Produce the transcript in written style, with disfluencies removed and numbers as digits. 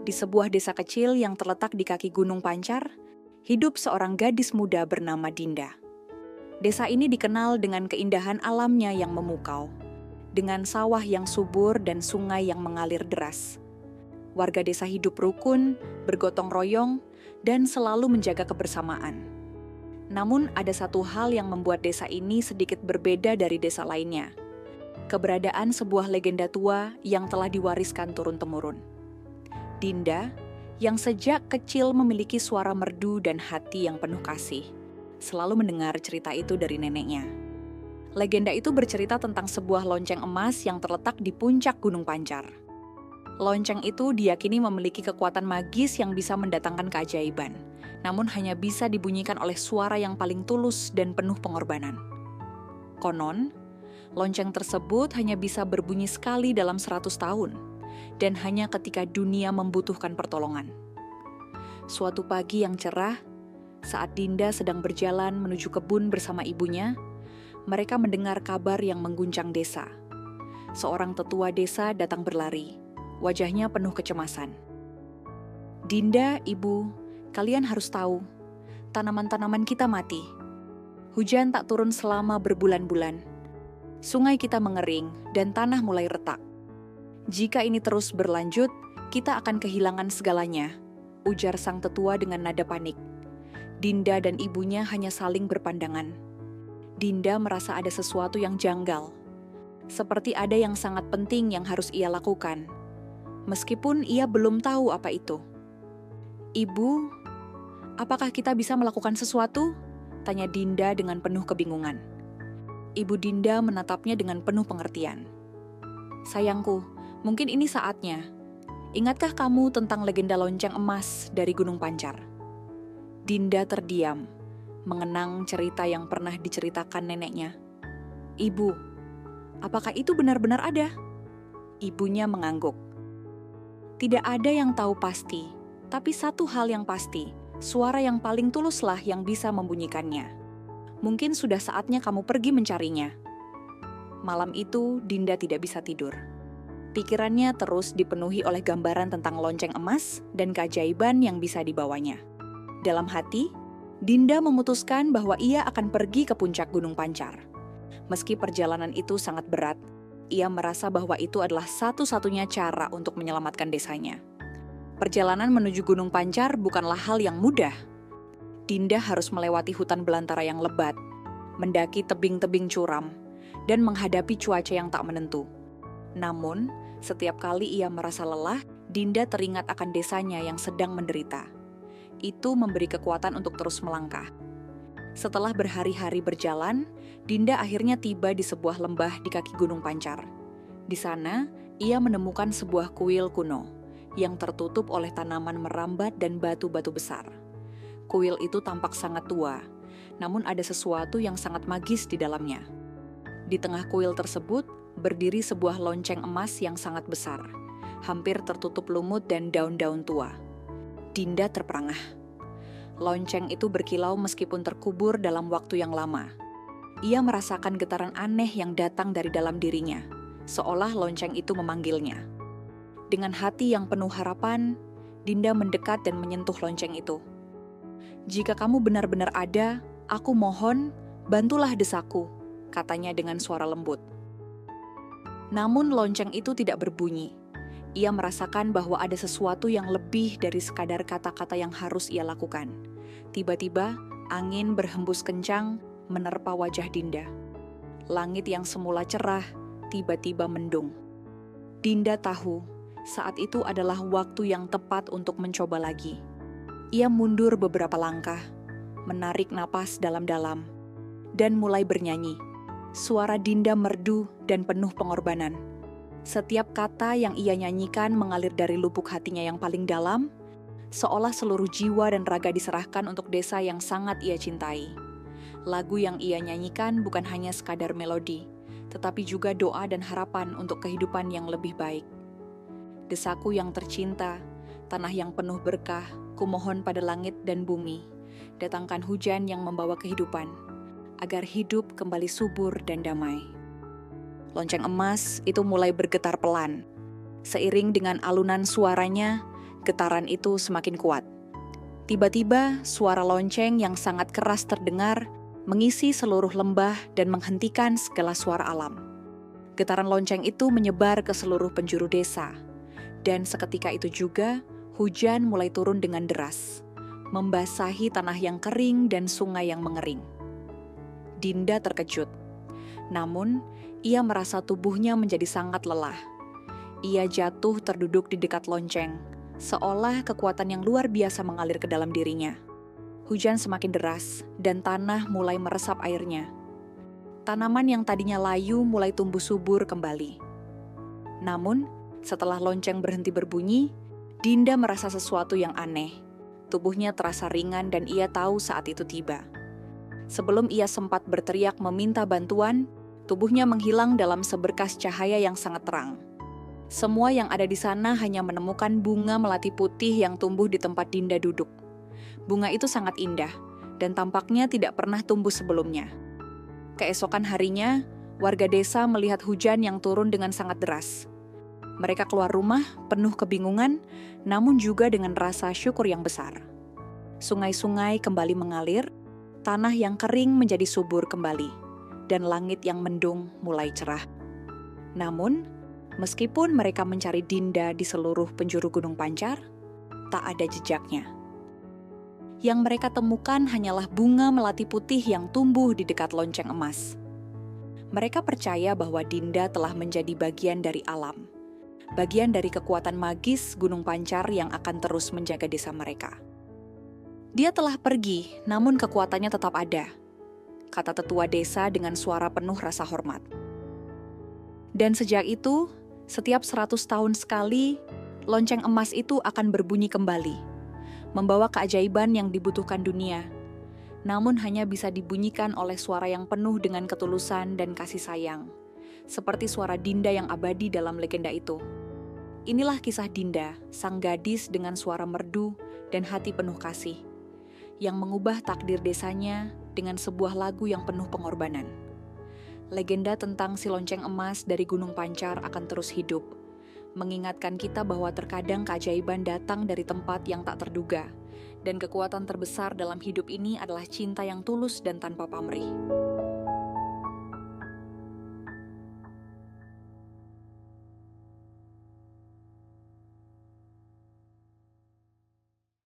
Di sebuah desa kecil yang terletak di kaki Gunung Pancar, hidup seorang gadis muda bernama Dinda. Desa ini dikenal dengan keindahan alamnya yang memukau, dengan sawah yang subur dan sungai yang mengalir deras. Warga desa hidup rukun, bergotong royong, dan selalu menjaga kebersamaan. Namun ada satu hal yang membuat desa ini sedikit berbeda dari desa lainnya. Keberadaan sebuah legenda tua yang telah diwariskan turun-temurun. Dinda, yang sejak kecil memiliki suara merdu dan hati yang penuh kasih, selalu mendengar cerita itu dari neneknya. Legenda itu bercerita tentang sebuah lonceng emas yang terletak di puncak Gunung Pancar. Lonceng itu diyakini memiliki kekuatan magis yang bisa mendatangkan keajaiban, namun hanya bisa dibunyikan oleh suara yang paling tulus dan penuh pengorbanan. Konon, lonceng tersebut hanya bisa berbunyi sekali dalam 100 tahun, dan hanya ketika dunia membutuhkan pertolongan. Suatu pagi yang cerah, saat Dinda sedang berjalan menuju kebun bersama ibunya, mereka mendengar kabar yang mengguncang desa. Seorang tetua desa datang berlari, wajahnya penuh kecemasan. "Dinda, ibu, kalian harus tahu, tanaman-tanaman kita mati. Hujan tak turun selama berbulan-bulan. Sungai kita mengering dan tanah mulai retak. Jika ini terus berlanjut, kita akan kehilangan segalanya," ujar sang tetua dengan nada panik. Dinda dan ibunya hanya saling berpandangan. Dinda merasa ada sesuatu yang janggal, seperti ada yang sangat penting yang harus ia lakukan, meskipun ia belum tahu apa itu. "Ibu, apakah kita bisa melakukan sesuatu?" tanya Dinda dengan penuh kebingungan. Ibu Dinda menatapnya dengan penuh pengertian. "Sayangku, mungkin ini saatnya. Ingatkah kamu tentang legenda lonceng emas dari Gunung Pancar?" Dinda terdiam, mengenang cerita yang pernah diceritakan neneknya. "Ibu, apakah itu benar-benar ada?" Ibunya mengangguk. "Tidak ada yang tahu pasti, tapi satu hal yang pasti, suara yang paling tuluslah yang bisa membunyikannya. Mungkin sudah saatnya kamu pergi mencarinya." Malam itu, Dinda tidak bisa tidur. Pikirannya terus dipenuhi oleh gambaran tentang lonceng emas dan keajaiban yang bisa dibawanya. Dalam hati, Dinda memutuskan bahwa ia akan pergi ke puncak Gunung Pancar. Meski perjalanan itu sangat berat, ia merasa bahwa itu adalah satu-satunya cara untuk menyelamatkan desanya. Perjalanan menuju Gunung Pancar bukanlah hal yang mudah. Dinda harus melewati hutan belantara yang lebat, mendaki tebing-tebing curam, dan menghadapi cuaca yang tak menentu. Namun, setiap kali ia merasa lelah, Dinda teringat akan desanya yang sedang menderita. Itu memberi kekuatan untuk terus melangkah. Setelah berhari-hari berjalan, Dinda akhirnya tiba di sebuah lembah di kaki Gunung Pancar. Di sana, ia menemukan sebuah kuil kuno yang tertutup oleh tanaman merambat dan batu-batu besar. Kuil itu tampak sangat tua, namun ada sesuatu yang sangat magis di dalamnya. Di tengah kuil tersebut, berdiri sebuah lonceng emas yang sangat besar, hampir tertutup lumut dan daun-daun tua. Dinda terperangah. Lonceng itu berkilau meskipun terkubur dalam waktu yang lama. Ia merasakan getaran aneh yang datang dari dalam dirinya, seolah lonceng itu memanggilnya. Dengan hati yang penuh harapan, Dinda mendekat dan menyentuh lonceng itu. "Jika kamu benar-benar ada, aku mohon, bantulah desaku," katanya dengan suara lembut. Namun lonceng itu tidak berbunyi. Ia merasakan bahwa ada sesuatu yang lebih dari sekadar kata-kata yang harus ia lakukan. Tiba-tiba, angin berhembus kencang menerpa wajah Dinda. Langit yang semula cerah, tiba-tiba mendung. Dinda tahu, saat itu adalah waktu yang tepat untuk mencoba lagi. Ia mundur beberapa langkah, menarik napas dalam-dalam, dan mulai bernyanyi. Suara Dinda merdu dan penuh pengorbanan. Setiap kata yang ia nyanyikan mengalir dari lubuk hatinya yang paling dalam, seolah seluruh jiwa dan raga diserahkan untuk desa yang sangat ia cintai. Lagu yang ia nyanyikan bukan hanya sekadar melodi, tetapi juga doa dan harapan untuk kehidupan yang lebih baik. "Desaku yang tercinta, tanah yang penuh berkah, kumohon pada langit dan bumi, datangkan hujan yang membawa kehidupan, agar hidup kembali subur dan damai." Lonceng emas itu mulai bergetar pelan. Seiring dengan alunan suaranya, Getaran itu semakin kuat. Tiba-tiba, suara lonceng yang sangat keras terdengar, mengisi seluruh lembah dan menghentikan segala suara alam. Getaran lonceng itu menyebar ke seluruh penjuru desa. Dan seketika itu juga, hujan mulai turun dengan deras, membasahi tanah yang kering dan sungai yang mengering. Dinda terkejut. Namun, ia merasa tubuhnya menjadi sangat lelah. Ia jatuh terduduk di dekat lonceng, seolah kekuatan yang luar biasa mengalir ke dalam dirinya. Hujan semakin deras, dan tanah mulai meresap airnya. Tanaman yang tadinya layu mulai tumbuh subur kembali. Namun, setelah lonceng berhenti berbunyi, Dinda merasa sesuatu yang aneh. Tubuhnya terasa ringan dan ia tahu saat itu tiba. Sebelum ia sempat berteriak meminta bantuan, tubuhnya menghilang dalam seberkas cahaya yang sangat terang. Semua yang ada di sana hanya menemukan bunga melati putih yang tumbuh di tempat Dinda duduk. Bunga itu sangat indah, dan tampaknya tidak pernah tumbuh sebelumnya. Keesokan harinya, warga desa melihat hujan yang turun dengan sangat deras. Mereka keluar rumah penuh kebingungan, namun juga dengan rasa syukur yang besar. Sungai-sungai kembali mengalir, tanah yang kering menjadi subur kembali, dan langit yang mendung mulai cerah. Namun, meskipun mereka mencari Dinda di seluruh penjuru Gunung Pancar, tak ada jejaknya. Yang mereka temukan hanyalah bunga melati putih yang tumbuh di dekat lonceng emas. Mereka percaya bahwa Dinda telah menjadi bagian dari alam, bagian dari kekuatan magis Gunung Pancar yang akan terus menjaga desa mereka. Dia telah pergi, namun kekuatannya tetap ada, kata tetua desa dengan suara penuh rasa hormat. Dan sejak itu, setiap 100 tahun sekali, lonceng emas itu akan berbunyi kembali, membawa keajaiban yang dibutuhkan dunia, namun hanya bisa dibunyikan oleh suara yang penuh dengan ketulusan dan kasih sayang, seperti suara Dinda yang abadi dalam legenda itu. Inilah kisah Dinda, sang gadis dengan suara merdu dan hati penuh kasih, yang mengubah takdir desanya dengan sebuah lagu yang penuh pengorbanan. Legenda tentang si lonceng emas dari Gunung Pancar akan terus hidup, mengingatkan kita bahwa terkadang keajaiban datang dari tempat yang tak terduga, dan kekuatan terbesar dalam hidup ini adalah cinta yang tulus dan tanpa pamrih.